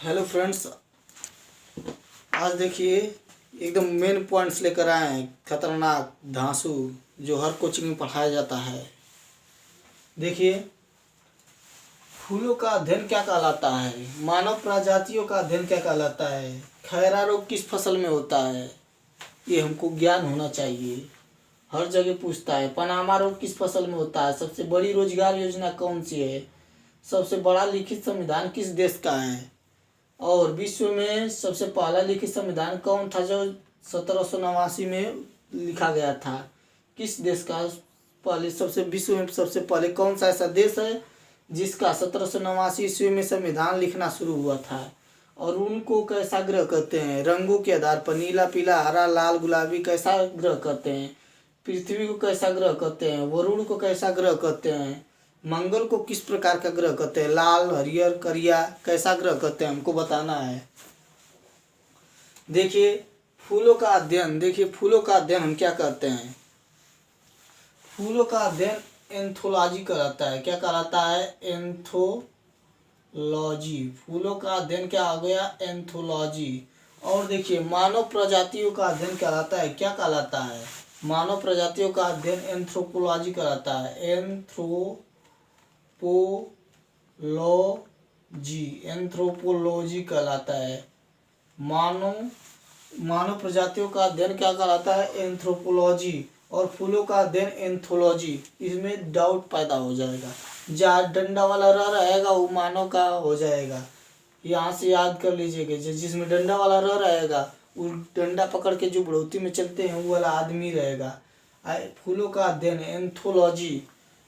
Hello friends, आज देखिए एकदम मेन पॉइंट्स लेकर आए हैं। खतरनाक धांसू जो हर कोचिंग में पढ़ाया जाता है। देखिए, फूलों का अध्ययन क्या कहलाता है, मानव प्रजातियों का अध्ययन क्या कहलाता है, खैरा रोग किस फसल में होता है, ये हमको ज्ञान होना चाहिए। हर जगह पूछता है। पनामा रोग किस फसल में होता है, सबसे बड़ी रोजगार योजना कौन सी है, सबसे बड़ा लिखित संविधान किस देश का है, और विश्व में सबसे पहला लिखित संविधान कौन था जो 1789 में लिखा गया था, किस देश का पहले सबसे विश्व में सबसे पहले कौन सा ऐसा देश है जिसका 1789 ईस्वी में संविधान लिखना शुरू हुआ था। और उनको कैसा ग्रह कहते हैं, रंगों के आधार पर नीला, पीला, हरा, लाल, गुलाबी कैसा ग्रह कहते हैं, पृथ्वी को कैसा ग्रह कहते हैं, वरुण को कैसा ग्रह कहते हैं, मंगल को किस प्रकार का ग्रह कहते हैं, लाल, हरियर, करिया कैसा ग्रह कहते हैं, हमको बताना है। देखिए फूलों का अध्ययन, देखिए फूलों का अध्ययन हम क्या कहते हैं। फूलों का अध्ययन एंथोलॉजी कहलाता है। क्या कहलाता है? एंथोलॉजी। फूलों का अध्ययन क्या हो गया? एंथोलॉजी। और देखिए मानव प्रजातियों का अध्ययन कहलाता है। क्या कहलाता है? मानव प्रजातियों का अध्ययन एंथ्रोपोलॉजी कहलाता है। एंथ्रोपोलॉजी कहलाता है। मानव प्रजातियों का अध्ययन क्या कहलाता है? एंथ्रोपोलॉजी। और फूलों का अध्ययन एंथोलॉजी। इसमें डाउट पैदा हो जाएगा। जहाँ डंडा वाला रह रहेगा वो मानव का हो जाएगा। यहाँ से याद कर लीजिएगा, जिसमें डंडा वाला रह रहेगा वो डंडा पकड़ के जो बढ़ोती में चलते हैं वो वाला आदमी रहेगा। फूलों का अध्ययन एंथोलॉजी।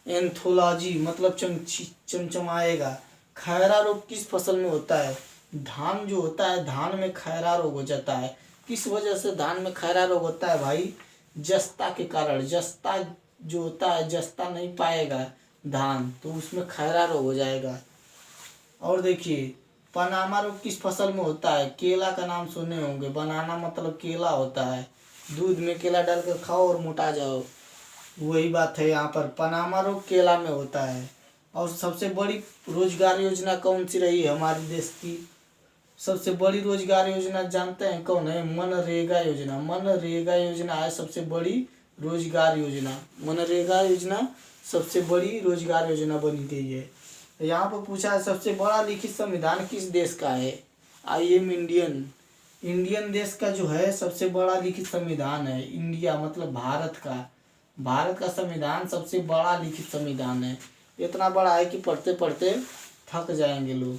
एंथोलॉजी मतलब चमचमाएगा। खैरा रोग किस फसल में होता है? धान जो होता है, धान में खैरा रोग हो जाता है। किस वजह से धान में खैरा रोग होता है भाई? जस्ता के कारण। जस्ता जो होता है, जस्ता नहीं पाएगा धान, तो उसमें खैरा रोग हो जाएगा। और देखिए पनामा रोग किस फसल में होता है? केला का नाम सुने होंगे। बनाना मतलब केला होता है। दूध में केला डालकर खाओ और मोटा जाओ, वही बात है यहाँ पर। पनामा रोग केला में होता है। और सबसे बड़ी रोजगार योजना कौन सी रही है हमारे देश की? सबसे बड़ी रोजगार योजना जानते हैं कौन है? मनरेगा योजना। मनरेगा योजना है सबसे बड़ी रोजगार योजना। मनरेगा योजना सबसे बड़ी रोजगार योजना बनी गई है। यहाँ पर पूछा है सबसे बड़ा लिखित संविधान किस देश का है? I am Indian. इंडियन देश का जो है सबसे बड़ा लिखित संविधान है। इंडिया मतलब भारत का। भारत का संविधान सबसे बड़ा लिखित संविधान है। इतना बड़ा है कि पढ़ते पढ़ते थक जाएंगे लोग।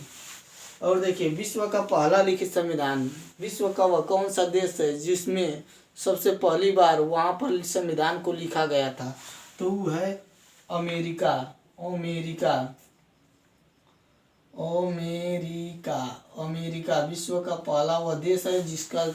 और देखिए विश्व का पहला लिखित संविधान, विश्व का वह कौन सा देश है जिसमें सबसे पहली बार वहाँ पर संविधान को लिखा गया था? तो वो है अमेरिका। अमेरिका। अमेरिका। अमेरिका विश्व का पहला वह देश है जिसका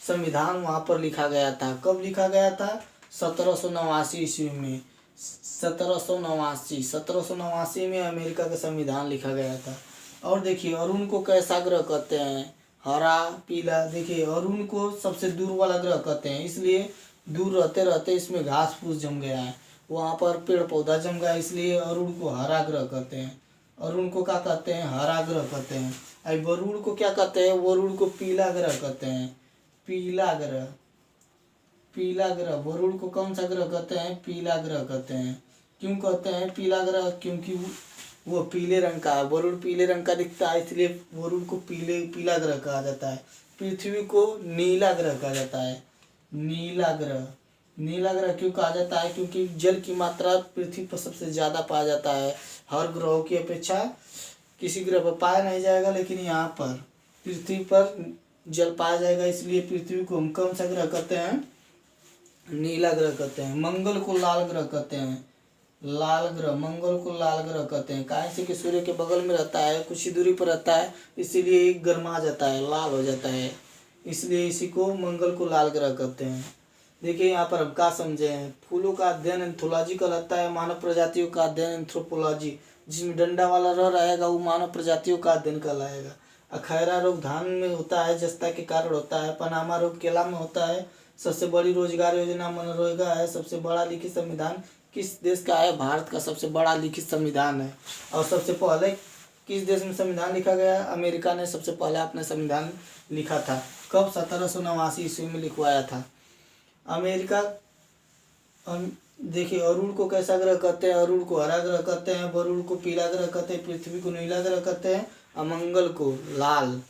संविधान वहाँ पर लिखा गया था। कब लिखा गया था? 1789 ईस्वी में। 1789 में अमेरिका का संविधान लिखा गया था। और देखिए अरुण को कैसा ग्रह कहते हैं? हरा, पीला। देखिए अरुण को सबसे दूर वाला ग्रह कहते हैं, इसलिए दूर रहते रहते इसमें घास फूस जम गया है, वहाँ पर पेड़ पौधा जम गया, इसलिए अरुण को हरा ग्रह कहते हैं। अरुण को क्या कहते हैं? हरा ग्रह कहते हैं। अब वरुण को क्या कहते हैं? वरुण को पीला ग्रह कहते हैं। पीला ग्रह। पीला ग्रह। वरुण को कौन सा ग्रह कहते हैं? पीला ग्रह कहते हैं। क्यों कहते हैं पीला ग्रह? क्योंकि वो पीले रंग का है। वरुण पीले रंग का दिखता है, इसलिए वरुण को पीला ग्रह कहा जाता है। पृथ्वी को नीला ग्रह कहा जाता है। नीला ग्रह। नीला ग्रह क्यों कहा जाता है? क्योंकि जल की मात्रा पृथ्वी पर सबसे ज़्यादा पाया जाता है। हर ग्रहों की अपेक्षा किसी ग्रह पर पाया नहीं जाएगा, लेकिन यहाँ पर पृथ्वी पर जल पाया जाएगा, इसलिए पृथ्वी को हम कौन सा ग्रह कहते हैं? नीला ग्रह कहते हैं। मंगल को लाल ग्रह कहते हैं। लाल ग्रह। मंगल को लाल ग्रह कहते हैं काहे से कि सूर्य के बगल में रहता है, कुछ ही दूरी पर रहता है, इसीलिए एक गर्मा जाता है, लाल हो जाता है, इसलिए इसी को मंगल को लाल ग्रह कहते हैं। देखिए यहाँ पर हम क्या समझे हैं। फूलों का अध्ययन एंथोलॉजी कहलाता है। मानव प्रजातियों का अध्ययन एंथ्रोपोलॉजी। जिसमें डंडा वाला रह रहेगा वो मानव प्रजातियों का अध्ययन कहलाएगा। खैरा रोग धान में होता है, जस्ता के कारण होता है। पनामा रोग केला में होता है। सबसे बड़ी रोजगार योजना मनरेगा है। सबसे बड़ा लिखित संविधान किस देश का है? भारत का सबसे बड़ा लिखित संविधान है। और सबसे पहले किस देश में संविधान लिखा गया? अमेरिका ने सबसे पहला अपना संविधान लिखा था। कब? 1789 ईस्वी में लिखवाया था। अमेरिका देखिए, अरुण को कैसा ग्रह कहते हैं? अरुण को हरा ग्रह कहते हैं, वरुण को पीला ग्रह कहते हैं, पृथ्वी को नीला ग्रह कहते हैं, और मंगल को लाल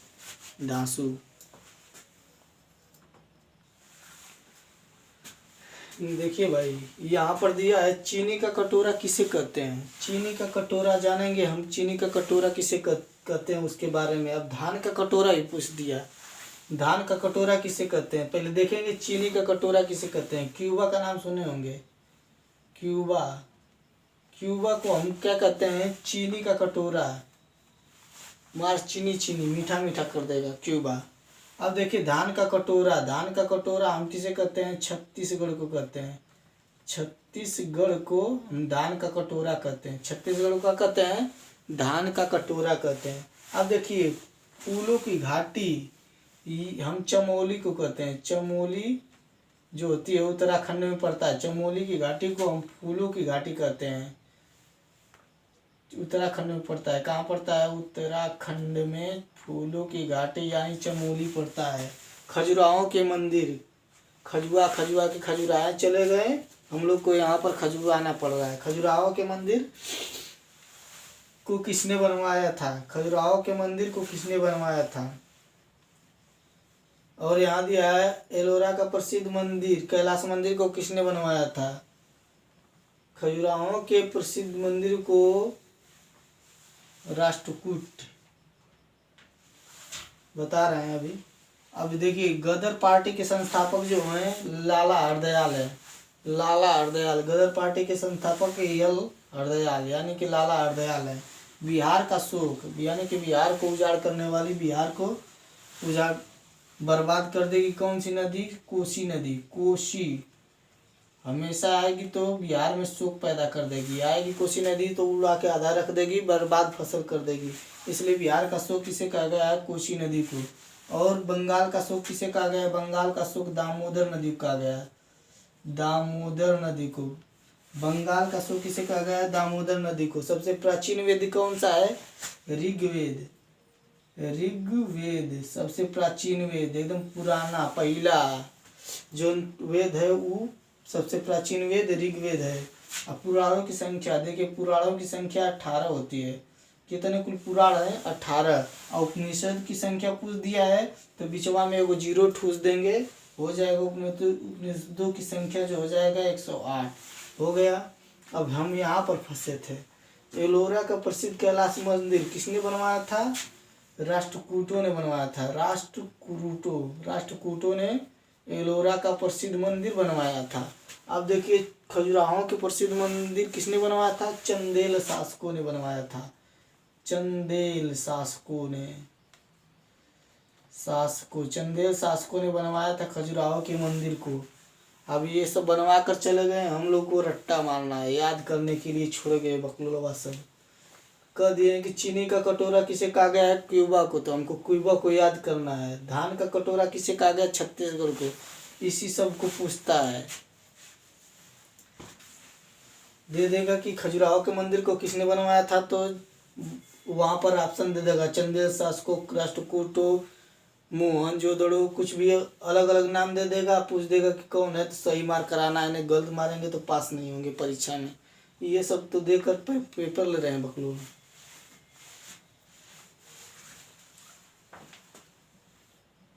धांसू। देखिए भाई, यहाँ पर दिया है चीनी का कटोरा किसे कहते हैं? चीनी का कटोरा जानेंगे हम, चीनी का कटोरा किसे कहते हैं उसके बारे में। अब धान का कटोरा ही पूछ दिया, धान का कटोरा किसे कहते हैं? पहले देखेंगे चीनी का कटोरा किसे कहते हैं। क्यूबा का नाम सुने होंगे, क्यूबा। क्यूबा को हम क्या कहते हैं? चीनी का कटोरा। मार चीनी चीनी, मीठा मीठा कर देगा क्यूबा। अब देखिए धान का कटोरा, धान का कटोरा हम किसे कहते हैं? छत्तीसगढ़ को कहते हैं। छत्तीसगढ़ को हम धान का कटोरा कहते हैं। छत्तीसगढ़ को कहते हैं धान का कटोरा कहते हैं। अब देखिए फूलों की घाटी, हम चमोली को कहते हैं। चमोली जो होती है उत्तराखंड में पड़ता है। चमोली की घाटी को हम फूलों की घाटी कहते हैं। उत्तराखंड में पड़ता है। कहाँ पड़ता है? उत्तराखंड में फूलों की घाटी यानी चमोली पड़ता है। खजुराहों के मंदिर, खजुआ के खजुराहे चले गए, हम लोग को यहाँ पर खजुराना पड़ रहा है। खजुराहों के मंदिर को किसने बनवाया था? खजुराहों के मंदिर को किसने बनवाया था? और यहाँ दिया है एलोरा का प्रसिद्ध मंदिर, कैलाश मंदिर को किसने बनवाया था? खजुराहों के प्रसिद्ध मंदिर को राष्ट्रकूट बता रहे हैं अभी। अब देखिए गदर पार्टी के संस्थापक जो हैं लाला हरदयाल है। लाला हरदयाल गदर पार्टी के संस्थापक एल हरदयाल यानी कि लाला हरदयाल है। बिहार का शोक यानी कि बिहार को उजाड़ करने वाली, बिहार को उजाड़ बर्बाद कर देगी कौन सी नदी? कोसी नदी। कोसी हमेशा आएगी तो बिहार में शोक पैदा कर देगी। आएगी कोसी नदी तो उड़ा के आधा रख देगी, बर्बाद फसल कर देगी। इसलिए बिहार का शोक किसे कहा गया है? कोसी नदी को। और बंगाल का शोक किसे कहा गया है? बंगाल का शोक दामोदर नदी को कहा गया है। दामोदर नदी को। बंगाल का शोक किसे कहा गया है? दामोदर नदी को। सबसे प्राचीन वेद कौन सा है? ऋग्वेद। ऋग्वेद सबसे प्राचीन वेद, एकदम पुराना पहला जो वेद है वो सबसे प्राचीन वेद ऋग्वेद है। अब पुराणों की संख्या देखिए, पुराणों की संख्या 18 होती है। कितने कुल पुराण है? 18। और उपनिषद की संख्या पूछ दिया है तो बिचवा में एगो 0 ठूस देंगे, हो जाएगा। उपनिषदों की संख्या जो हो जाएगा 108 हो गया। अब हम यहाँ पर फंसे थे। एलोरा का प्रसिद्ध कैलाश मंदिर किसने बनवाया था? राष्ट्रकूटों ने बनवाया था। राष्ट्रकूटों ने एलोरा का प्रसिद्ध मंदिर बनवाया था। अब देखिए खजुराहों के प्रसिद्ध मंदिर किसने बनवाया था? चंदेल शासकों ने बनवाया था। चंदेल शासकों ने बनवाया था खजुराहो के मंदिर को। अब ये सब बनवा कर चले गए, हम लोग को रट्टा मारना है, याद करने के लिए छोड़ गए बकलोलवा सब। कह दिए कि चीनी का कटोरा किसे कहा गया है? क्यूबा को, तो हमको क्यूबा को याद करना है। धान का कटोरा किसे कहा गया? छत्तीसगढ़ को। इसी सब को पूछता है। दे देगा कि खजुराहो के मंदिर को किसने बनवाया था, तो वहां पर ऑप्शन दे देगा चंदेल शासकों, राष्ट्रकूटों, मोहनजोदड़ो, कुछ भी अलग अलग नाम दे देगा। पूछ देगा कि कौन है तो सही मार्क कराना है, नहीं गलत मारेंगे तो पास नहीं होंगे परीक्षा में। ये सब तो देकर पेपर ले रहे हैं बकलोल।